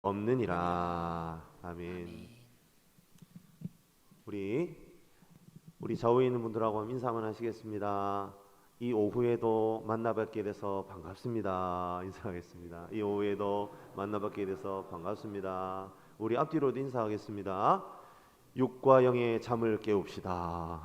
없느니라. 아멘. 우리 좌우에 있는 분들하고 인사 한번 하시겠습니다. 이 오후에도 만나뵙게 돼서 반갑습니다. 인사하겠습니다. 이 오후에도 만나뵙게 돼서 반갑습니다. 우리 앞뒤로도 인사하겠습니다. 육과 영의 잠을 깨웁시다.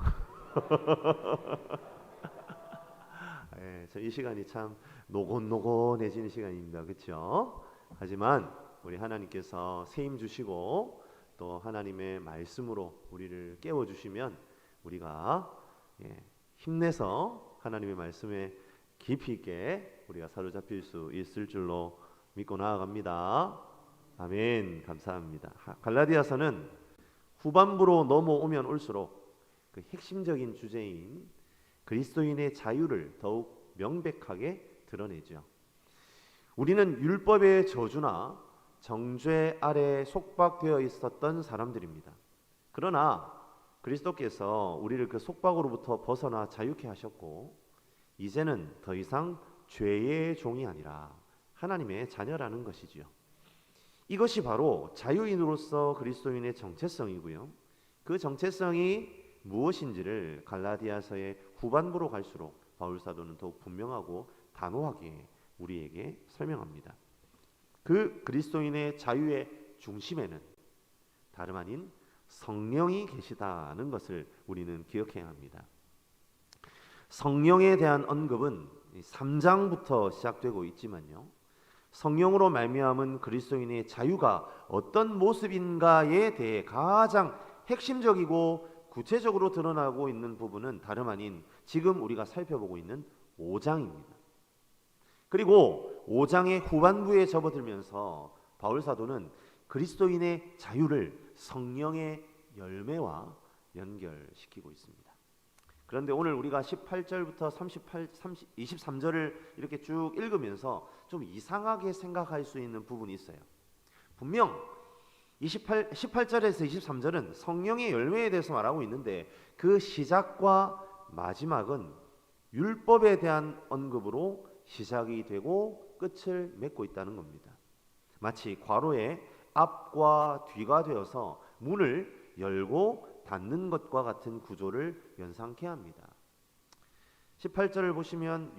예, 이 시간이 참 노곤노곤해지는 시간입니다. 그렇죠? 하지만 우리 하나님께서 세임 주시고 또 하나님의 말씀으로 우리를 깨워 주시면 우리가 힘내서 하나님의 말씀에 깊이 있게 우리가 사로잡힐 수 있을 줄로 믿고 나아갑니다. 아멘. 감사합니다. 갈라디아서는 후반부로 넘어오면 올수록 그 핵심적인 주제인 그리스도인의 자유를 더욱 명백하게 드러내죠. 우리는 율법의 저주나 정죄 아래 속박되어 있었던 사람들입니다. 그러나 그리스도께서 우리를 그 속박으로부터 벗어나 자유케 하셨고 이제는 더 이상 죄의 종이 아니라 하나님의 자녀라는 것이지요. 이것이 바로 자유인으로서 그리스도인의 정체성이고요. 그 정체성이 무엇인지를 갈라디아서의 후반부로 갈수록 바울 사도는 더욱 분명하고 단호하게 우리에게 설명합니다. 그 그리스도인의 자유의 중심에는 다름 아닌 성령이 계시다는 것을 우리는 기억해야 합니다. 성령에 대한 언급은 3장부터 시작되고 있지만요. 성령으로 말미암은 그리스도인의 자유가 어떤 모습인가에 대해 가장 핵심적이고 구체적으로 드러나고 있는 부분은 다름 아닌 지금 우리가 살펴보고 있는 5장입니다. 그리고 5장의 후반부에 접어들면서 바울 사도는 그리스도인의 자유를 성령의 열매와 연결시키고 있습니다. 그런데 오늘 우리가 18절부터 23절을 이렇게 쭉 읽으면서 좀 이상하게 생각할 수 있는 부분이 있어요. 분명 18절에서 23절은 성령의 열매에 대해서 말하고 있는데 그 시작과 마지막은 율법에 대한 언급으로 시작이 되고 끝을 맺고 있다는 겁니다. 마치 괄호의 앞과 뒤가 되어서 문을 열고 닫는 것과 같은 구조를 연상케 합니다. 18절을 보시면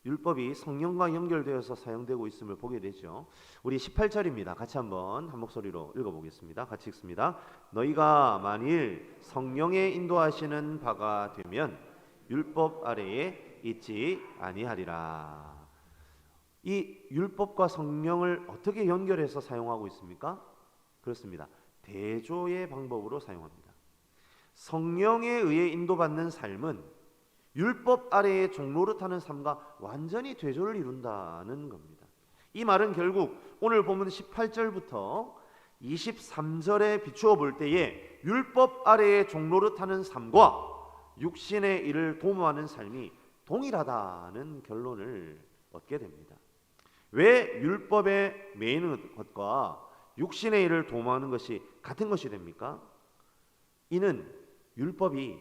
율법이 성령과 연결되어서 사용되고 있음을 보게 되죠. 우리 18절입니다. 같이 한번 한 목소리로 읽어보겠습니다. 같이 읽습니다. 너희가 만일 성령의 인도하시는 바가 되면 율법 아래에 있지 아니하리라. 이 율법과 성령을 어떻게 연결해서 사용하고 있습니까? 그렇습니다. 대조의 방법으로 사용합니다. 성령에 의해 인도받는 삶은 율법 아래의 종노릇하는 삶과 완전히 대조를 이룬다는 겁니다. 이 말은 결국 오늘 보면 18절부터 23절에 비추어 볼 때에 율법 아래의 종노릇하는 삶과 육신의 일을 도모하는 삶이 동일하다는 결론을 얻게 됩니다. 왜 율법에 매이는 것과 육신의 일을 도모하는 것이 같은 것이 됩니까? 이는 율법이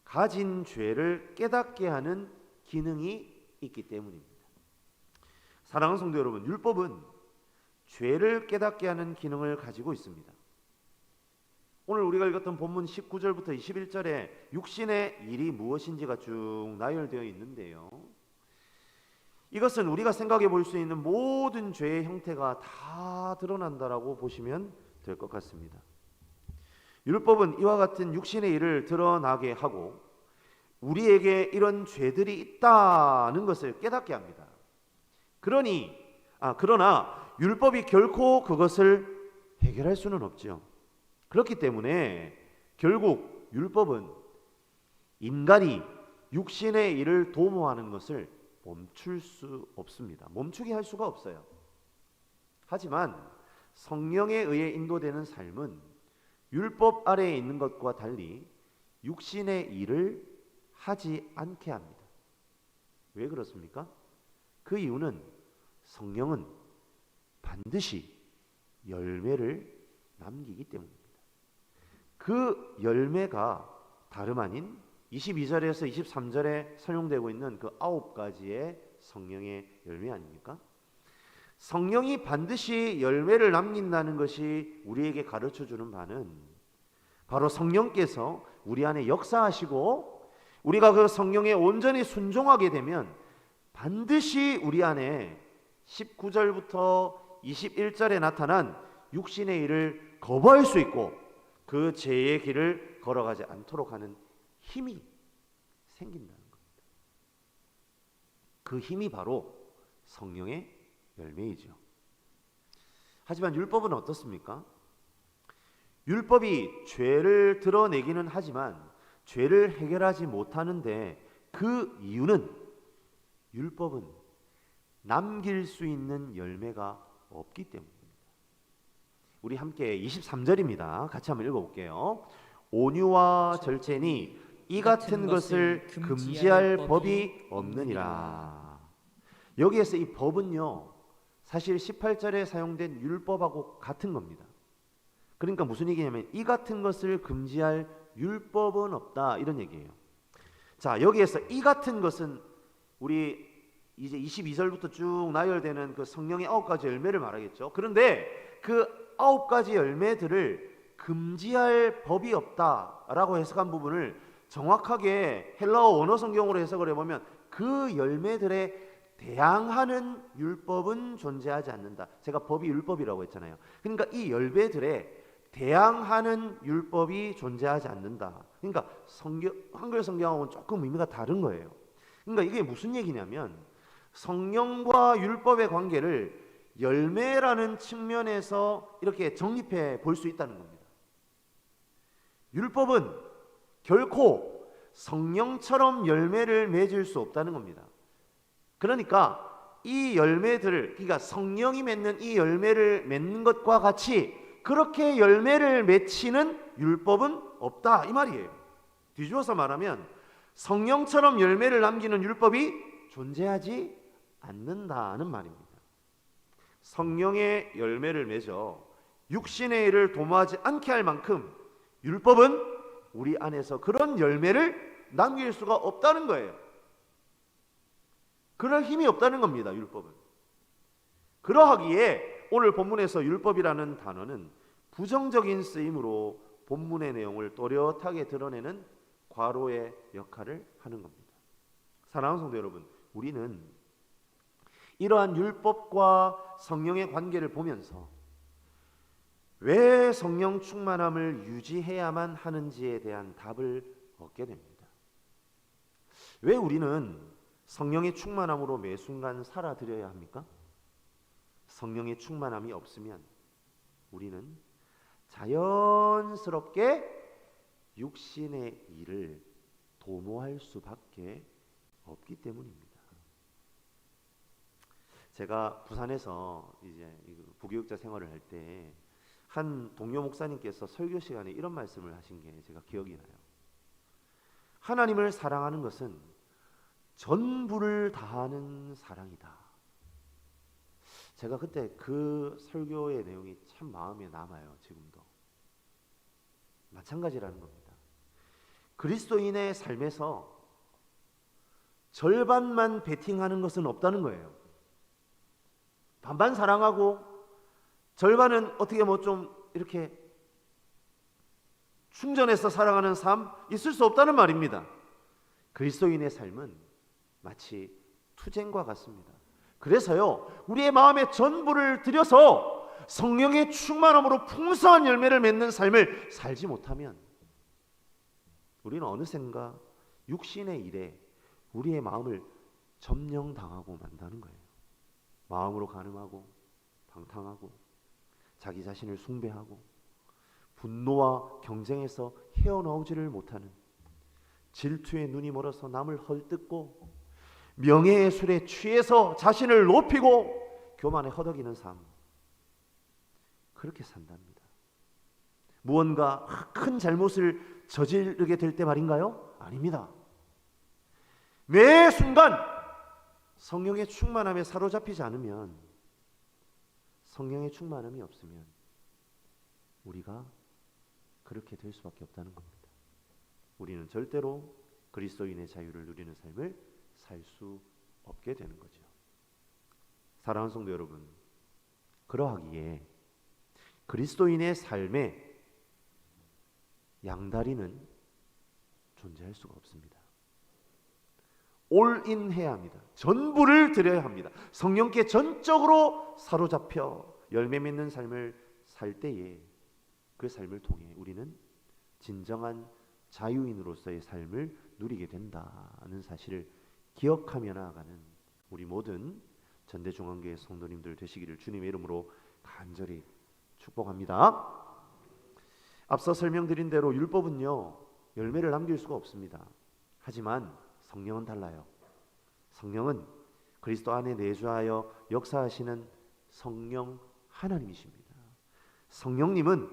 가진 죄를 깨닫게 하는 기능이 있기 때문입니다. 사랑하는 성도 여러분, 율법은 죄를 깨닫게 하는 기능을 가지고 있습니다. 오늘 우리가 읽었던 본문 19절부터 21절에 육신의 일이 무엇인지가 쭉 나열되어 있는데요. 이것은 우리가 생각해 볼 수 있는 모든 죄의 형태가 다 드러난다라고 보시면 될 것 같습니다. 율법은 이와 같은 육신의 일을 드러나게 하고 우리에게 이런 죄들이 있다는 것을 깨닫게 합니다. 그러나 율법이 결코 그것을 해결할 수는 없죠. 그렇기 때문에 결국 율법은 인간이 육신의 일을 도모하는 것을 멈출 수 없습니다. 멈추게 할 수가 없어요. 하지만 성령에 의해 인도되는 삶은 율법 아래에 있는 것과 달리 육신의 일을 하지 않게 합니다. 왜 그렇습니까? 그 이유는 성령은 반드시 열매를 남기기 때문입니다. 그 열매가 다름 아닌 22절에서 23절에 사용되고 있는 그 9가지의 성령의 열매 아닙니까? 성령이 반드시 열매를 남긴다는 것이 우리에게 가르쳐주는 바는 바로 성령께서 우리 안에 역사하시고 우리가 그 성령에 온전히 순종하게 되면 반드시 우리 안에 19절부터 21절에 나타난 육신의 일을 거부할 수 있고 그 죄의 길을 걸어가지 않도록 하는 힘이 생긴다는 겁니다. 그 힘이 바로 성령의 열매이죠. 하지만 율법은 어떻습니까? 율법이 죄를 드러내기는 하지만 죄를 해결하지 못하는데 그 이유는 율법은 남길 수 있는 열매가 없기 때문입니다. 우리 함께 23절입니다. 같이 한번 읽어볼게요. 온유와 절제니 이 같은 것을 금지할 법이 없느니라. 여기에서 이 법은요, 사실 18절에 사용된 율법하고 같은 겁니다. 그러니까 무슨 얘기냐면 이 같은 것을 금지할 율법은 없다, 이런 얘기예요. 자, 여기에서 이 같은 것은 우리 이제 22절부터 쭉 나열되는 그 성령의 9가지 열매를 말하겠죠. 그런데 그 9가지 열매들을 금지할 법이 없다라고 해석한 부분을 정확하게 헬라어 원어 성경으로 해석을 해보면 그 열매들에 대항하는 율법은 존재하지 않는다. 제가 법이 율법이라고 했잖아요. 그러니까 이 열매들에 대항하는 율법이 존재하지 않는다. 그러니까 한글 성경하고는 조금 의미가 다른 거예요. 그러니까 이게 무슨 얘기냐면 성령과 율법의 관계를 열매라는 측면에서 이렇게 정립해 볼 수 있다는 겁니다. 율법은 결코 성령처럼 열매를 맺을 수 없다는 겁니다. 그러니까 이 열매들을, 그러니까 성령이 맺는 이 열매를 맺는 것과 같이 그렇게 열매를 맺히는 율법은 없다, 이 말이에요. 뒤집어서 말하면 성령처럼 열매를 남기는 율법이 존재하지 않는다는 말입니다. 성령의 열매를 맺어 육신의 일을 도모하지 않게 할 만큼 율법은 우리 안에서 그런 열매를 남길 수가 없다는 거예요. 그럴 힘이 없다는 겁니다. 율법은. 그러하기에 오늘 본문에서 율법이라는 단어는 부정적인 쓰임으로 본문의 내용을 또렷하게 드러내는 괄호의 역할을 하는 겁니다. 사랑하는 성도 여러분, 우리는 이러한 율법과 성령의 관계를 보면서 왜 성령 충만함을 유지해야만 하는지에 대한 답을 얻게 됩니다. 왜 우리는 성령의 충만함으로 매 순간 살아드려야 합니까? 성령의 충만함이 없으면 우리는 자연스럽게 육신의 일을 도모할 수밖에 없기 때문입니다. 제가 부산에서 이제 부교육자 생활을 할 때 한 동료 목사님께서 설교 시간에 이런 말씀을 하신 게 제가 기억이 나요. 하나님을 사랑하는 것은 전부를 다하는 사랑이다. 제가 그때 그 설교의 내용이 참 마음에 남아요. 지금도 마찬가지라는 겁니다. 그리스도인의 삶에서 절반만 베팅하는 것은 없다는 거예요. 반반 사랑하고 절반은 어떻게 뭐 좀 이렇게 충전해서 살아가는 삶 있을 수 없다는 말입니다. 그리스도인의 삶은 마치 투쟁과 같습니다. 그래서요, 우리의 마음의 전부를 들여서 성령의 충만함으로 풍성한 열매를 맺는 삶을 살지 못하면 우리는 어느샌가 육신의 일에 우리의 마음을 점령당하고 만다는 거예요. 마음으로 간음하고 방탕하고 자기 자신을 숭배하고 분노와 경쟁에서 헤어나오지를 못하는, 질투에 눈이 멀어서 남을 헐뜯고 명예의 술에 취해서 자신을 높이고 교만에 허덕이는 삶, 그렇게 산답니다. 무언가 큰 잘못을 저지르게 될 때 말인가요? 아닙니다. 매 순간 성령의 충만함에 사로잡히지 않으면, 성령의 충만함이 없으면 우리가 그렇게 될 수밖에 없다는 겁니다. 우리는 절대로 그리스도인의 자유를 누리는 삶을 살 수 없게 되는 거죠. 사랑하는 성도 여러분, 그러하기에 그리스도인의 삶에 양다리는 존재할 수가 없습니다. 올인해야 합니다. 전부를 드려야 합니다. 성령께 전적으로 사로잡혀 열매 맺는 삶을 살 때에 그 삶을 통해 우리는 진정한 자유인으로서의 삶을 누리게 된다는 사실을 기억하며 나아가는 우리 모든 전대중앙교회 성도님들 되시기를 주님의 이름으로 간절히 축복합니다. 앞서 설명드린 대로 율법은요, 열매를 남길 수가 없습니다. 하지만 성령은 달라요. 성령은 그리스도 안에 내주하여 역사하시는 성령 하나님이십니다. 성령님은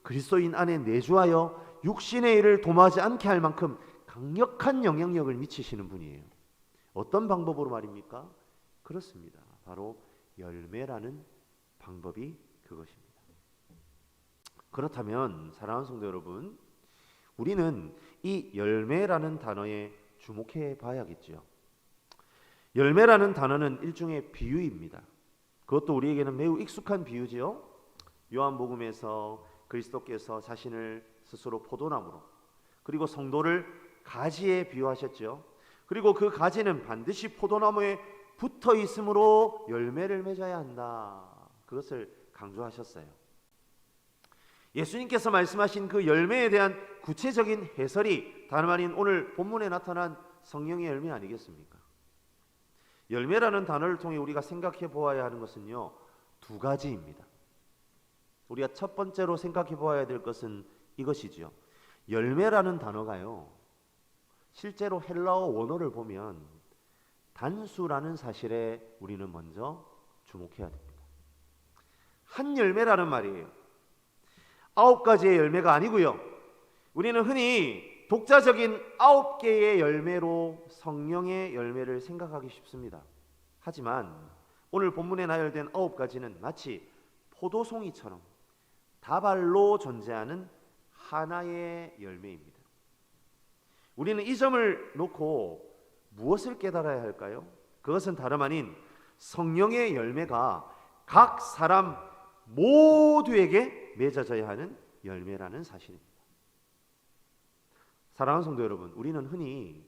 그리스도인 안에 내주하여 육신의 일을 도모하지 않게 할 만큼 강력한 영향력을 미치시는 분이에요. 어떤 방법으로 말입니까? 그렇습니다. 바로 열매라는 방법이 그것입니다. 그렇다면 사랑하는 성도 여러분, 우리는 이 열매라는 단어에 주목해 봐야겠죠. 열매라는 단어는 일종의 비유입니다. 그것도 우리에게는 매우 익숙한 비유지요. 요한복음에서 그리스도께서 자신을 스스로 포도나무로, 그리고 성도를 가지에 비유하셨죠. 그리고 그 가지는 반드시 포도나무에 붙어 있으므로 열매를 맺어야 한다, 그것을 강조하셨어요. 예수님께서 말씀하신 그 열매에 대한 구체적인 해설이 다름 아닌 오늘 본문에 나타난 성령의 열매 아니겠습니까? 열매라는 단어를 통해 우리가 생각해 보아야 하는 것은요, 두 가지입니다. 우리가 첫 번째로 생각해 보아야 될 것은 이것이지요. 열매라는 단어가요, 실제로 헬라어 원어를 보면 단수라는 사실에 우리는 먼저 주목해야 됩니다. 한 열매라는 말이에요. 9가지의 열매가 아니고요. 우리는 흔히 독자적인 9개의 열매로 성령의 열매를 생각하기 쉽습니다. 하지만 오늘 본문에 나열된 9가지는 마치 포도송이처럼 다발로 존재하는 하나의 열매입니다. 우리는 이 점을 놓고 무엇을 깨달아야 할까요? 그것은 다름 아닌 성령의 열매가 각 사람 모두에게 맺어져야 하는 열매라는 사실입니다. 사랑하는 성도 여러분, 우리는 흔히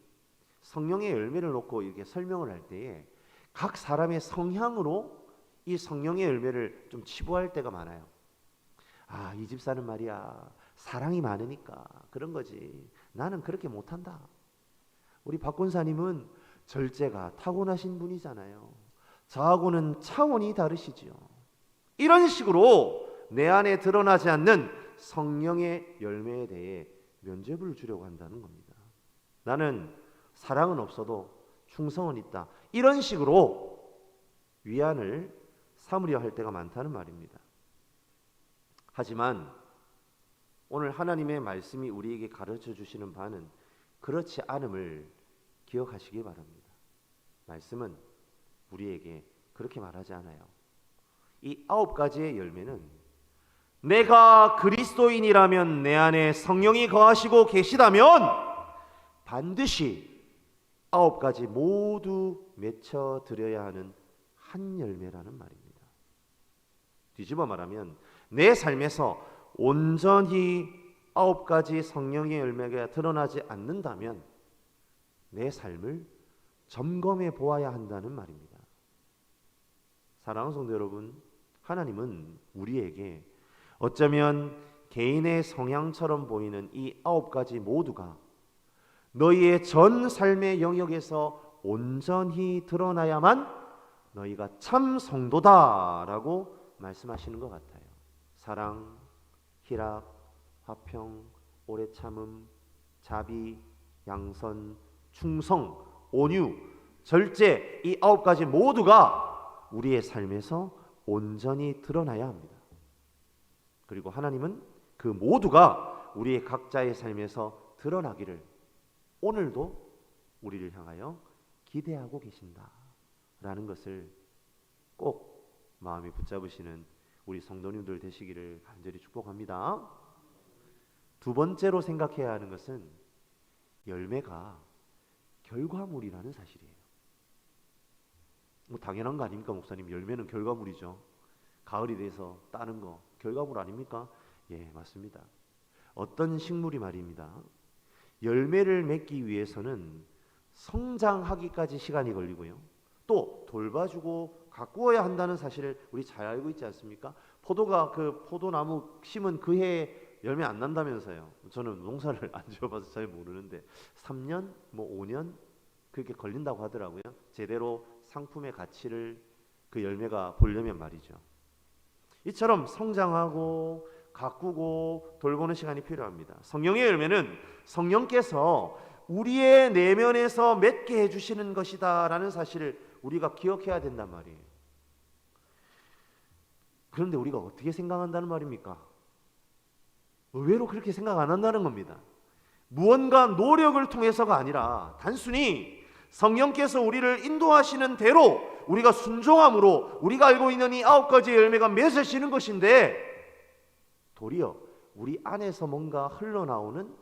성령의 열매를 놓고 이렇게 설명을 할 때에 각 사람의 성향으로 이 성령의 열매를 좀 치부할 때가 많아요. 아, 이 집사는 말이야, 사랑이 많으니까 그런 거지, 나는 그렇게 못한다. 우리 박 권사님은 절제가 타고나신 분이잖아요. 저하고는 차원이 다르시지요. 이런 식으로 내 안에 드러나지 않는 성령의 열매에 대해 면죄부를 주려고 한다는 겁니다. 나는 사랑은 없어도 충성은 있다, 이런 식으로 위안을 삼으려 할 때가 많다는 말입니다. 하지만 오늘 하나님의 말씀이 우리에게 가르쳐 주시는 바는 그렇지 않음을 기억하시기 바랍니다. 말씀은 우리에게 그렇게 말하지 않아요. 이 9가지의 열매는 내가 그리스도인이라면, 내 안에 성령이 거하시고 계시다면 반드시 9가지 모두 맺혀 드려야 하는 한 열매라는 말입니다. 뒤집어 말하면 내 삶에서 온전히 9가지 성령의 열매가 드러나지 않는다면 내 삶을 점검해 보아야 한다는 말입니다. 사랑하는 성도 여러분, 하나님은 우리에게 어쩌면 개인의 성향처럼 보이는 이 9가지 모두가 너희의 전 삶의 영역에서 온전히 드러나야만 너희가 참 성도다라고 말씀하시는 것 같아요. 사랑, 희락, 화평, 오래 참음, 자비, 양선, 충성, 온유, 절제, 이 9가지 모두가 우리의 삶에서 온전히 드러나야 합니다. 그리고 하나님은 그 모두가 우리의 각자의 삶에서 드러나기를 오늘도 우리를 향하여 기대하고 계신다라는 것을 꼭 마음에 붙잡으시는 우리 성도님들 되시기를 간절히 축복합니다. 두 번째로 생각해야 하는 것은 열매가 결과물이라는 사실이에요. 뭐 당연한 거 아닙니까, 목사님? 열매는 결과물이죠. 가을이 돼서 따는 거 결과물 아닙니까? 예, 맞습니다. 어떤 식물이 말입니다. 열매를 맺기 위해서는 성장하기까지 시간이 걸리고요. 또 돌봐주고 가꾸어야 한다는 사실을 우리 잘 알고 있지 않습니까? 포도가 그 포도나무 심은 그 해에 열매 안 난다면서요. 저는 농사를 안 지어봐서 잘 모르는데 3년, 뭐 5년 그렇게 걸린다고 하더라고요. 제대로 상품의 가치를 그 열매가 보려면 말이죠. 이처럼 성장하고 가꾸고 돌보는 시간이 필요합니다. 성령의 열매는 성령께서 우리의 내면에서 맺게 해주시는 것이다라는 사실을 우리가 기억해야 된단 말이에요. 그런데 우리가 어떻게 생각한다는 말입니까? 의외로 그렇게 생각 안 한다는 겁니다. 무언가 노력을 통해서가 아니라 단순히 성령께서 우리를 인도하시는 대로 우리가 순종함으로 우리가 알고 있는 이 9가지의 열매가 맺어지는 것인데, 도리어 우리 안에서 뭔가 흘러나오는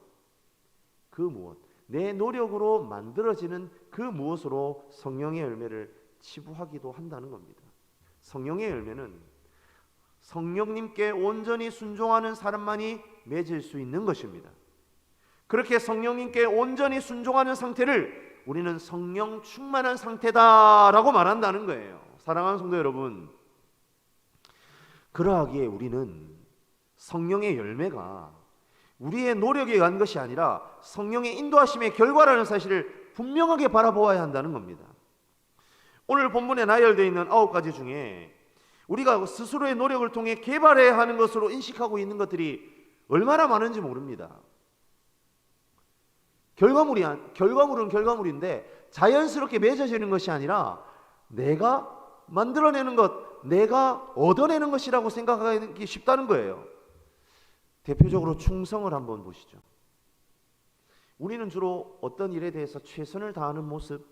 그 무엇, 내 노력으로 만들어지는 그 무엇으로 성령의 열매를 치부하기도 한다는 겁니다. 성령의 열매는 성령님께 온전히 순종하는 사람만이 맺을 수 있는 것입니다. 그렇게 성령님께 온전히 순종하는 상태를 우리는 성령 충만한 상태다라고 말한다는 거예요. 사랑하는 성도 여러분, 그러하기에 우리는 성령의 열매가 우리의 노력에 의한 것이 아니라 성령의 인도하심의 결과라는 사실을 분명하게 바라보아야 한다는 겁니다. 오늘 본문에 나열되어 있는 9가지 중에 우리가 스스로의 노력을 통해 개발해야 하는 것으로 인식하고 있는 것들이 얼마나 많은지 모릅니다. 결과물은 결과물인데 자연스럽게 맺어지는 것이 아니라 내가 만들어내는 것, 내가 얻어내는 것이라고 생각하기 쉽다는 거예요. 대표적으로 충성을 한번 보시죠. 우리는 주로 어떤 일에 대해서 최선을 다하는 모습,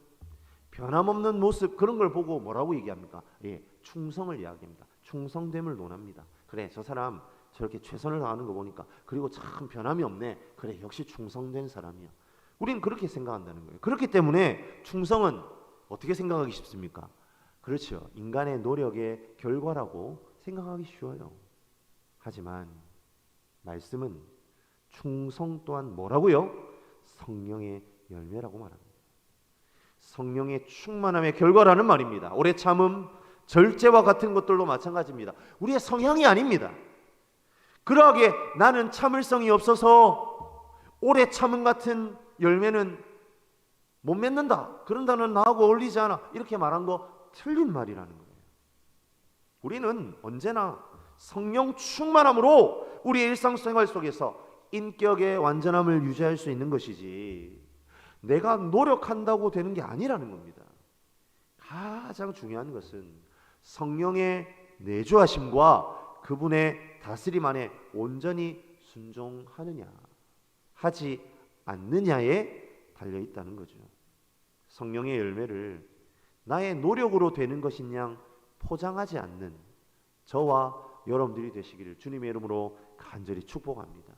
변함없는 모습, 그런 걸 보고 뭐라고 얘기합니까? 예, 충성을 이야기합니다. 충성됨을 논합니다. 그래, 저 사람 저렇게 최선을 다하는 거 보니까, 그리고 참 변함이 없네. 그래, 역시 충성된 사람이야. 우리는 그렇게 생각한다는 거예요. 그렇기 때문에 충성은 어떻게 생각하기 쉽습니까? 그렇죠. 인간의 노력의 결과라고 생각하기 쉬워요. 하지만 말씀은 충성 또한 뭐라고요? 성령의 열매라고 말합니다. 성령의 충만함의 결과라는 말입니다. 오래 참음, 절제와 같은 것들도 마찬가지입니다. 우리의 성향이 아닙니다. 그러하기에 나는 참을성이 없어서 오래 참음 같은 열매는 못 맺는다, 그런 단어는 나하고 어울리지 않아, 이렇게 말한 거 틀린 말이라는 거예요. 우리는 언제나 성령 충만함으로 우리의 일상생활 속에서 인격의 완전함을 유지할 수 있는 것이지 내가 노력한다고 되는 게 아니라는 겁니다. 가장 중요한 것은 성령의 내주하심과 그분의 다스림 안에 온전히 순종하느냐 하지 않느냐에 달려있다는 거죠. 성령의 열매를 나의 노력으로 되는 것인 포장하지 않는 저와 여러분들이 되시기를 주님의 이름으로 간절히 축복합니다.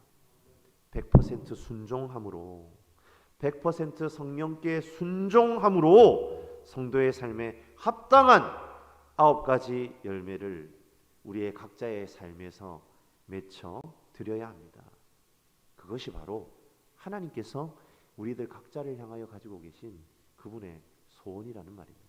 100% 순종함으로, 100% 성령께 순종함으로 성도의 삶에 합당한 9가지 열매를 우리의 각자의 삶에서 맺혀 드려야 합니다. 그것이 바로 하나님께서 우리들 각자를 향하여 가지고 계신 그분의 소원이라는 말입니다.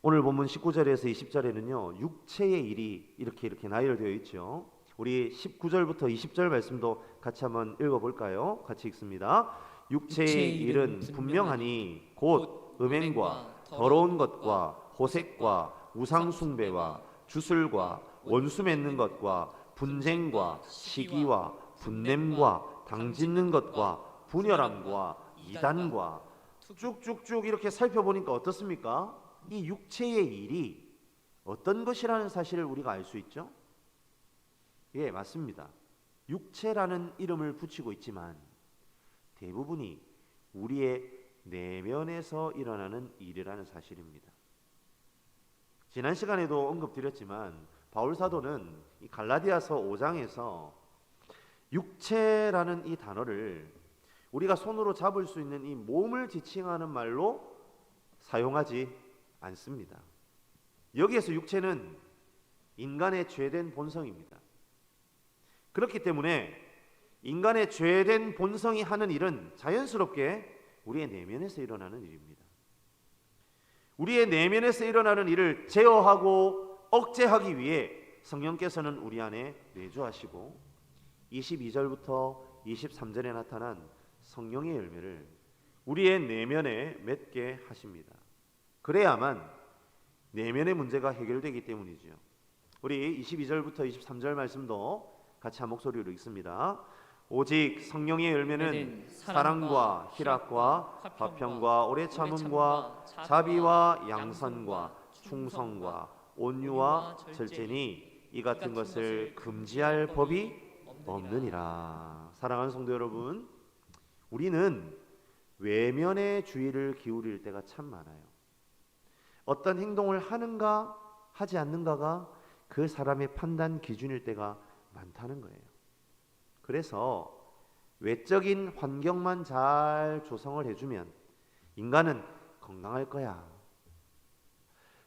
오늘 본문 19절에서 20절에는요, 육체의 일이 이렇게 나열되어 있죠. 우리 19절부터 20절 말씀도 같이 한번 읽어볼까요? 같이 읽습니다. 육체의 일은 분명하니 곧 음행과 더러운 것과 호색과 우상숭배와 주술과 원수 맺는 것과 분쟁과 시기와 분냄과 당짓는 것과 분열함과 이단과 쭉쭉쭉 이렇게 살펴보니까 어떻습니까? 이 육체의 일이 어떤 것이라는 사실을 우리가 알 수 있죠? 예, 맞습니다. 육체라는 이름을 붙이고 있지만 대부분이 우리의 내면에서 일어나는 일이라는 사실입니다. 지난 시간에도 언급드렸지만 바울 사도는 이 갈라디아서 5장에서 육체라는 이 단어를 우리가 손으로 잡을 수 있는 이 몸을 지칭하는 말로 사용하지 않습니다. 여기에서 육체는 인간의 죄된 본성입니다. 그렇기 때문에 인간의 죄된 본성이 하는 일은 자연스럽게 우리의 내면에서 일어나는 일입니다. 우리의 내면에서 일어나는 일을 제어하고 억제하기 위해 성령께서는 우리 안에 내주하시고 22절부터 23절에 나타난 성령의 열매를 우리의 내면에 맺게 하십니다. 그래야만 내면의 문제가 해결되기 때문이죠. 우리 22절부터 23절 말씀도 같이 한 목소리로 읽습니다. 오직 성령의 열매는 사랑과 희락과 화평과 오래 참음과 자비와 양선과 충성과 온유와 절제니 이 같은 것을 금지할 법이 없느니라. 사랑하는 성도 여러분, 우리는 외면의 주의를 기울일 때가 참 많아요. 어떤 행동을 하는가 하지 않는가가 그 사람의 판단 기준일 때가 많다는 거예요. 그래서 외적인 환경만 잘 조성을 해주면 인간은 건강할 거야.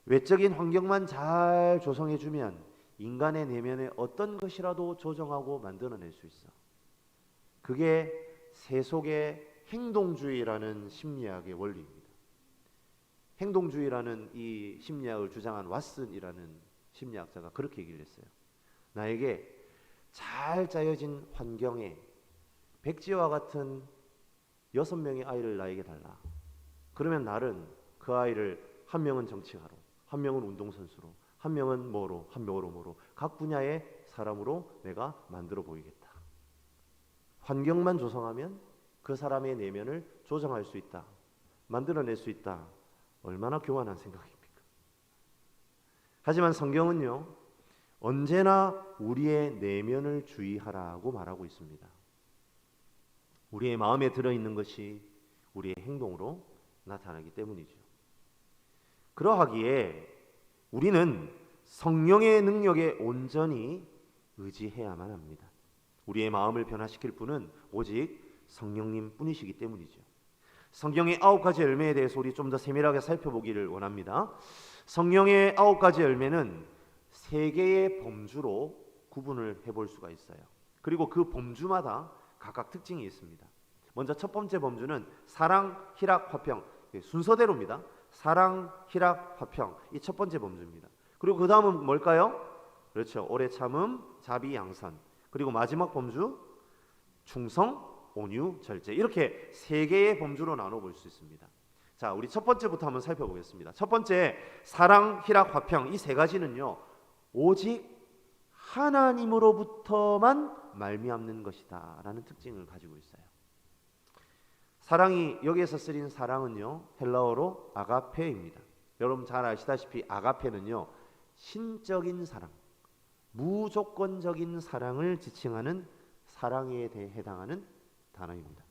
외적인 환경만 잘 조성해주면 인간의 내면에 어떤 것이라도 조정하고 만들어낼 수 있어. 그게 세속의 행동주의라는 심리학의 원리입니다. 행동주의라는 이 심리학을 주장한 왓슨이라는 심리학자가 그렇게 얘기를 했어요. 나에게 잘 짜여진 환경에 백지와 같은 6명의 아이를 나에게 달라. 그러면 나는 그 아이를 한 명은 정치가로, 한 명은 운동선수로, 한 명은 뭐로, 한 명으로 뭐로 각 분야의 사람으로 내가 만들어 보이겠다. 환경만 조성하면 그 사람의 내면을 조정할 수 있다. 만들어낼 수 있다. 얼마나 교만한 생각입니까? 하지만 성경은요, 언제나 우리의 내면을 주의하라고 말하고 있습니다. 우리의 마음에 들어있는 것이 우리의 행동으로 나타나기 때문이죠. 그러하기에 우리는 성령의 능력에 온전히 의지해야만 합니다. 우리의 마음을 변화시킬 분은 오직 성령님 뿐이시기 때문이죠. 성경의 9가지 열매에 대해서 우리 좀 더 세밀하게 살펴보기를 원합니다. 성령의 9가지 열매는 3개의 범주로 구분을 해볼 수가 있어요. 그리고 그 범주마다 각각 특징이 있습니다. 먼저 첫 번째 범주는 사랑, 희락, 화평. 순서대로입니다. 사랑, 희락, 화평. 이 첫 번째 범주입니다. 그리고 그 다음은 뭘까요? 그렇죠. 오래 참음, 자비, 양선. 그리고 마지막 범주 충성, 온유, 절제. 이렇게 3개의 범주로 나눠볼 수 있습니다. 자, 우리 첫 번째부터 한번 살펴보겠습니다. 첫 번째, 사랑, 희락, 화평. 이 3가지는요, 오직 하나님으로부터만 말미암는 것이다 라는 특징을 가지고 있어요. 사랑이, 여기에서 쓰인 사랑은요, 헬라어로 아가페입니다. 여러분 잘 아시다시피 아가페는요, 신적인 사랑, 무조건적인 사랑을 지칭하는 사랑에 대해 해당하는 단어입니다.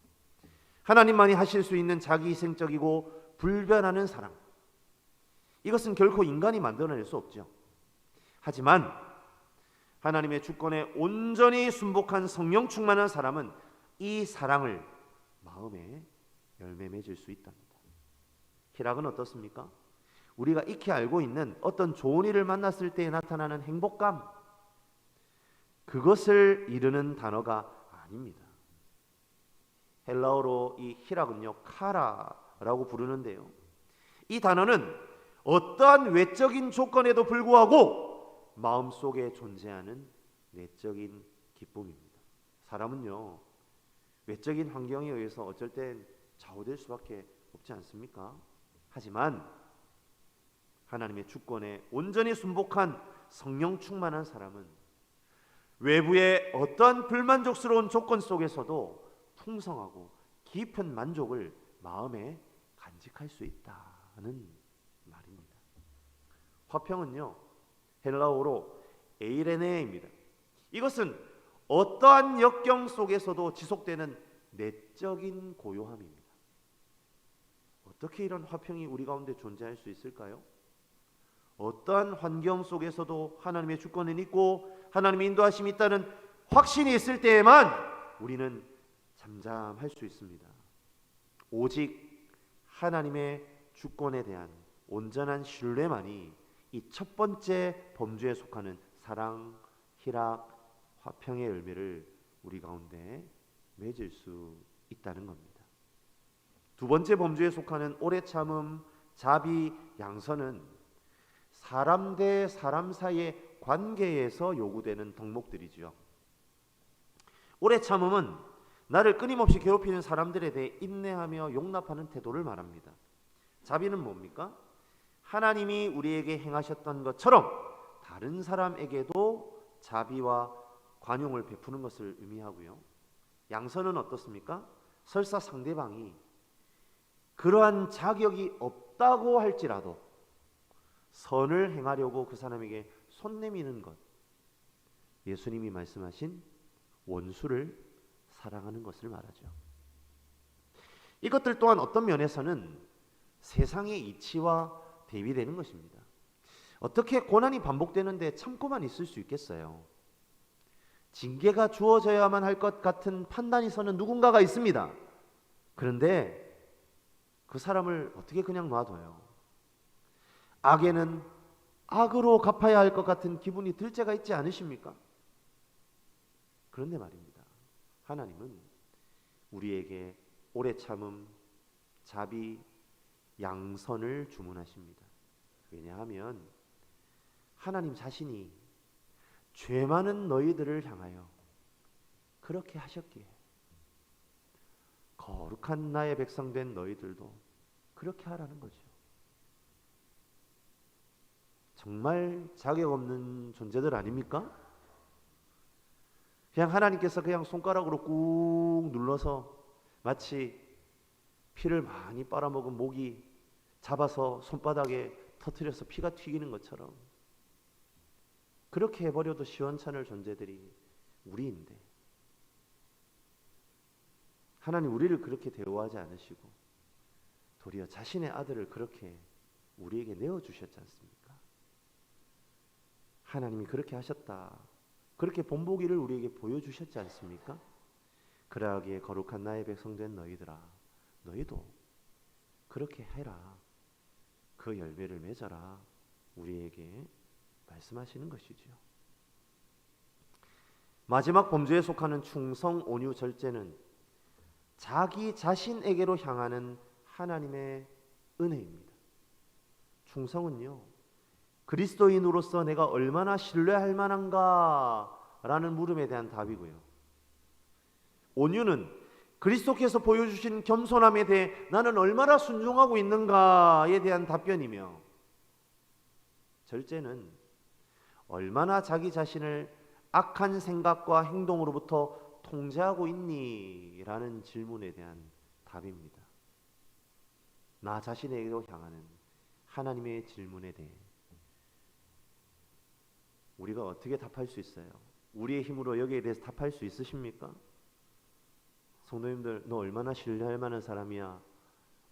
하나님만이 하실 수 있는 자기희생적이고 불변하는 사랑, 이것은 결코 인간이 만들어낼 수 없죠. 하지만 하나님의 주권에 온전히 순복한 성령 충만한 사람은 이 사랑을 마음에 열매 맺을 수 있답니다. 희락은 어떻습니까? 우리가 익히 알고 있는 어떤 좋은 일을 만났을 때 나타나는 행복감, 그것을 이르는 단어가 아닙니다. 헬라어로 이 희락은요, 카라라고 부르는데요, 이 단어는 어떠한 외적인 조건에도 불구하고 마음속에 존재하는 내적인 기쁨입니다. 사람은요, 외적인 환경에 의해서 어쩔 땐 좌우될 수밖에 없지 않습니까? 하지만 하나님의 주권에 온전히 순복한 성령 충만한 사람은 외부의 어떠한 불만족스러운 조건 속에서도 풍성하고 깊은 만족을 마음에 간직할 수 있다는 말입니다. 화평은요, 헬라어로 에이레네입니다. 이것은 어떠한 역경 속에서도 지속되는 내적인 고요함입니다. 어떻게 이런 화평이 우리 가운데 존재할 수 있을까요? 어떠한 환경 속에서도 하나님의 주권은 있고 하나님의 인도하심이 있다는 확신이 있을 때에만 우리는 잠잠할 수 있습니다. 오직 하나님의 주권에 대한 온전한 신뢰만이 이 첫 번째 범주에 속하는 사랑, 희락, 화평의 열매를 우리 가운데 맺을 수 있다는 겁니다. 두 번째 범주에 속하는 오래 참음, 자비, 양선은 사람 대 사람 사이의 관계에서 요구되는 덕목들이죠. 오래 참음은 나를 끊임없이 괴롭히는 사람들에 대해 인내하며 용납하는 태도를 말합니다. 자비는 뭡니까? 하나님이 우리에게 행하셨던 것처럼 다른 사람에게도 자비와 관용을 베푸는 것을 의미하고요. 양선은 어떻습니까? 설사 상대방이 그러한 자격이 없다고 할지라도 선을 행하려고 그 사람에게 손 내미는 것, 예수님이 말씀하신 원수를 사랑하는 것을 말하죠. 이것들 또한 어떤 면에서는 세상의 이치와 대비되는 것입니다. 어떻게 고난이 반복되는데 참고만 있을 수 있겠어요? 징계가 주어져야만 할 것 같은 판단이 서는 누군가가 있습니다. 그런데 그 사람을 어떻게 그냥 놔둬요? 악에는 악으로 갚아야 할 것 같은 기분이 들 때가 있지 않으십니까? 그런데 말입니다. 하나님은 우리에게 오래 참음, 자비, 양선을 주문하십니다. 왜냐하면 하나님 자신이 죄 많은 너희들을 향하여 그렇게 하셨기에 거룩한 나의 백성 된 너희들도 그렇게 하라는 거죠. 정말 자격 없는 존재들 아닙니까? 그냥 하나님께서 그냥 손가락으로 꾹 눌러서 마치 피를 많이 빨아먹은 모기 잡아서 손바닥에 터뜨려서 피가 튀기는 것처럼 그렇게 해버려도 시원찮을 존재들이 우리인데 하나님 우리를 그렇게 대우하지 않으시고 도리어 자신의 아들을 그렇게 우리에게 내어주셨지 않습니까? 하나님이 그렇게 하셨다. 그렇게 본보기를 우리에게 보여주셨지 않습니까? 그러하기에 거룩한 나의 백성 된 너희들아, 너희도 그렇게 해라. 그 열매를 맺어라. 우리에게 말씀하시는 것이지요. 마지막 범주에 속하는 충성, 온유, 절제는 자기 자신에게로 향하는 하나님의 은혜입니다. 충성은요, 그리스도인으로서 내가 얼마나 신뢰할 만한가 라는 물음에 대한 답이고요. 온유는 그리스도께서 보여주신 겸손함에 대해 나는 얼마나 순종하고 있는가에 대한 답변이며, 절제는 얼마나 자기 자신을 악한 생각과 행동으로부터 통제하고 있니? 라는 질문에 대한 답입니다. 나 자신에게로 향하는 하나님의 질문에 대해 우리가 어떻게 답할 수 있어요? 우리의 힘으로 여기에 대해서 답할 수 있으십니까? 성도님들, 너 얼마나 신뢰할 만한 사람이야?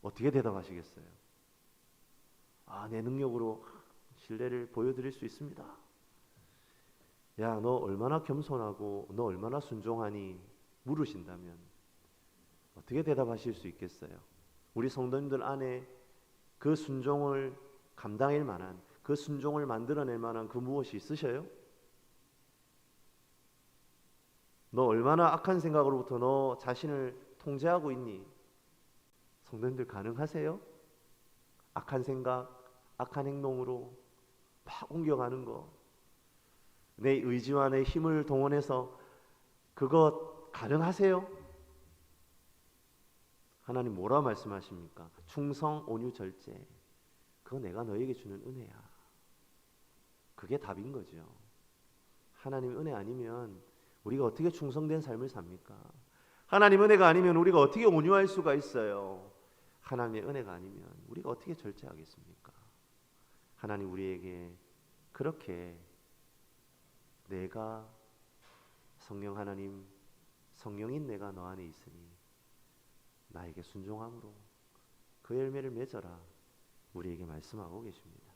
어떻게 대답하시겠어요? 내 능력으로 신뢰를 보여드릴 수 있습니다. 야, 너 얼마나 겸손하고 너 얼마나 순종하니? 물으신다면 어떻게 대답하실 수 있겠어요? 우리 성도님들 안에 그 순종을 감당할 만한, 그 순종을 만들어낼 만한 그 무엇이 있으셔요? 너 얼마나 악한 생각으로부터 너 자신을 통제하고 있니? 성도님들 가능하세요? 악한 생각, 악한 행동으로 막 옮겨가는 거, 내 의지와 내 힘을 동원해서 그것 가능하세요? 하나님 뭐라 말씀하십니까? 충성, 온유, 절제, 그거 내가 너에게 주는 은혜야. 그게 답인 거죠. 하나님 은혜 아니면 우리가 어떻게 충성된 삶을 삽니까? 하나님 은혜가 아니면 우리가 어떻게 온유할 수가 있어요? 하나님의 은혜가 아니면 우리가 어떻게 절제하겠습니까? 하나님 우리에게 그렇게 내가 성령 하나님, 성령인 내가 너 안에 있으니 나에게 순종함으로 그 열매를 맺어라. 우리에게 말씀하고 계십니다.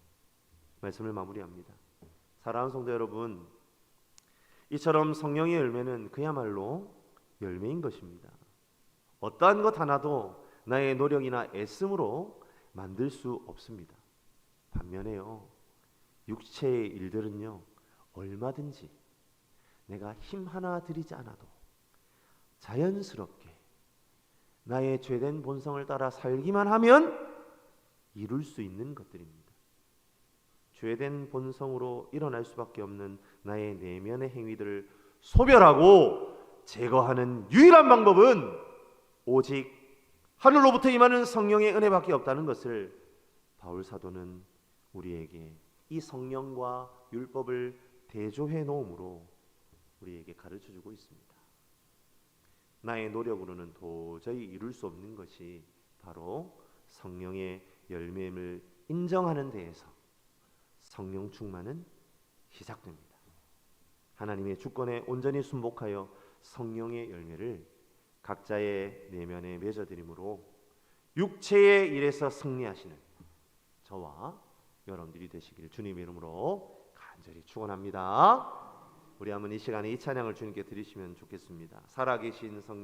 말씀을 마무리합니다. 사랑하는 성도 여러분, 이처럼 성령의 열매는 그야말로 열매인 것입니다. 어떠한 것 하나도 나의 노력이나 애씀으로 만들 수 없습니다. 반면에요, 육체의 일들은요, 얼마든지 내가 힘 하나 들이지 않아도 자연스럽게 나의 죄된 본성을 따라 살기만 하면 이룰 수 있는 것들입니다. 죄된 본성으로 일어날 수밖에 없는 나의 내면의 행위들을 소멸하고 제거하는 유일한 방법은 오직 하늘로부터 임하는 성령의 은혜밖에 없다는 것을 바울 사도는 우리에게 이 성령과 율법을 대조해 놓음으로 우리에게 가르쳐주고 있습니다. 나의 노력으로는 도저히 이룰 수 없는 것이 바로 성령의 열매임을 인정하는 데에서 성령 충만은 시작됩니다. 하나님의 주권에 온전히 순복하여 성령의 열매를 각자의 내면에 맺어드림으로 육체의 일에서 승리하시는 저와 여러분들이 되시기를 주님의 이름으로 간절히 축원합니다. 우리 한번 이 시간에 이 찬양을 주님께 드리시면 좋겠습니다. 살아계신 성령